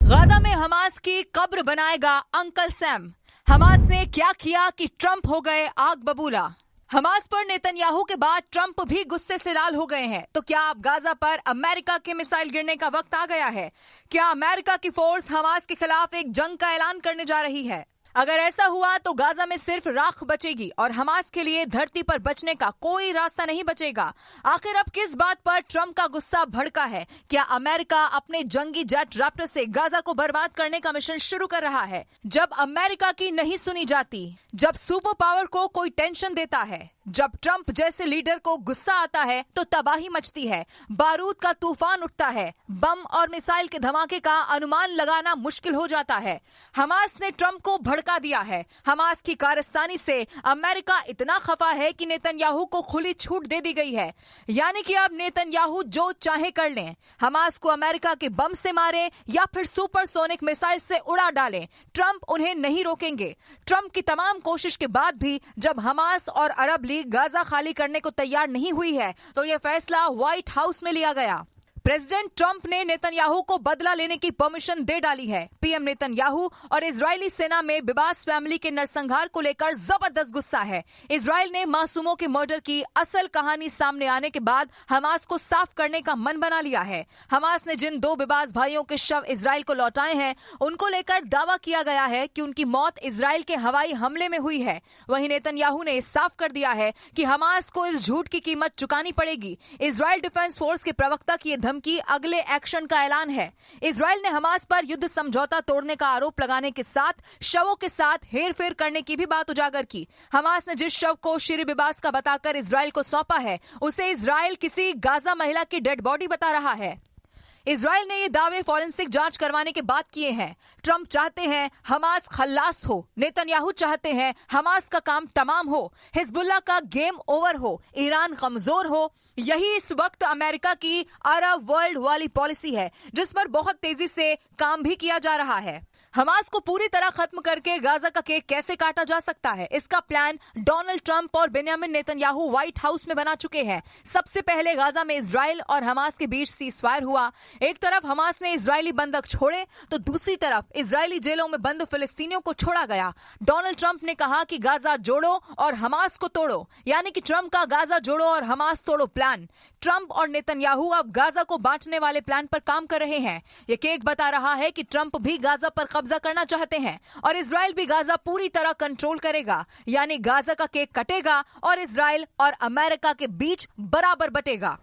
Gaza में Hamas की कब्र बनाएगा अंकल सैम। हमास ने क्या किया कि ट्रंप हो गए आग बबूला। हमास पर नेतन्याहू के बाद ट्रंप भी गुस्से से लाल हो गए हैं। तो क्या अब गाजा पर अमेरिका के मिसाइल गिरने का वक्त आ गया है? क्या अमेरिका की फोर्स हमास के खिलाफ एक जंग का ऐलान करने जा रही है? अगर ऐसा हुआ तो गाजा में सिर्फ राख बचेगी और हमास के लिए धरती पर बचने का कोई रास्ता नहीं बचेगा। आखिर अब किस बात पर ट्रंप का गुस्सा भड़का है? क्या अमेरिका अपने जंगी जेट रैप्टर से गाजा को बर्बाद करने का मिशन शुरू कर रहा है? जब अमेरिका की नहीं सुनी जाती, जब सुपर पावर को कोई टेंशन देता है, जब ट्रंप जैसे लीडर को गुस्सा आता है तो तबाही मचती है, बारूद का तूफान उठता है, बम और मिसाइल के धमाके का अनुमान लगाना मुश्किल हो जाता है। हमास ने ट्रंप को भड़का दिया है। हमास की कारस्तानी से अमेरिका इतना खफा है कि नेतन्याहू को खुली छूट दे दी गई है। यानी कि अब नेतन्याहू जो चाहे कर लें, हमास को अमेरिका के बम से मारे या फिर सुपरसोनिक मिसाइल से उड़ा डालें, ट्रंप उन्हें नहीं रोकेंगे। ट्रंप की तमाम कोशिश के बाद भी जब हमास और अरब लीग गाजा खाली करने को तैयार नहीं हुई है तो यह फैसला व्हाइट हाउस में लिया गया। प्रेसिडेंट ट्रंप ने नेतन्याहू को बदला लेने की परमिशन दे डाली है। पीएम नेतन्याहू और इजरायली सेना में बिबास फैमिली के नरसंहार को लेकर जबरदस्त गुस्सा है। इजरायल ने मासूमों के मर्डर की असल कहानी सामने आने के बाद हमास को साफ करने का मन बना लिया है। हमास ने जिन 2 बिबास भाइयों के शव इजरायल को लौटाए हैं, उनको लेकर दावा किया गया है कि उनकी मौत इजरायल के हवाई हमले में हुई है। वहीं नेतन्याहू ने साफ कर दिया है कि हमास को इस झूठ की कीमत चुकानी पड़ेगी। इजरायल डिफेंस फोर्स के प्रवक्ता की धमकी अगले एक्शन का ऐलान है। इजरायल ने हमास पर युद्ध समझौता तोड़ने का आरोप लगाने के साथ शवों के साथ हेरफेर करने की भी बात उजागर की। हमास ने जिस शव को शिरी बिबास का बताकर इजरायल को सौंपा है, उसे इजरायल किसी गाजा महिला की डेड बॉडी बता रहा है। इजरायल ने ये दावे फॉरेंसिक जांच करवाने के बाद किए हैं। ट्रंप चाहते हैं हमास खल्लास हो, नेतन्याहू चाहते हैं हमास का काम तमाम हो, हिजबुल्लाह का गेम ओवर हो, ईरान कमजोर हो। यही इस वक्त अमेरिका की अरब वर्ल्ड वाली पॉलिसी है, जिस पर बहुत तेजी से काम भी किया जा रहा है। हमास को पूरी तरह खत्म करके गाजा का केक कैसे काटा जा सकता है, इसका प्लान डोनाल्ड ट्रंप और बेंयामिन नेतन्याहू व्हाइट हाउस में बना चुके हैं। सबसे पहले गाजा में इजरायल और हमास के बीच सीजफायर हुआ। एक तरफ हमास ने इजरायली बंधक छोड़े तो दूसरी तरफ इजरायली जेलों में बंद फिलिस्तीनियों को छोड़ा गया। डोनाल्ड ट्रंप ने कहा कि गाजा जोड़ो और हमास को तोड़ो, यानी कि ट्रंप का गाजा जोड़ो और हमास तोड़ो प्लान। ट्रंप और नेतन्याहू अब गाजा को बांटने वाले प्लान पर काम कर रहे हैं। ये केक बता रहा है कि ट्रंप भी गाजा पर कब्जा करना चाहते हैं और इजरायल भी गाजा पूरी तरह कंट्रोल करेगा, यानी गाजा का केक कटेगा और इजरायल और अमेरिका के बीच बराबर बटेगा।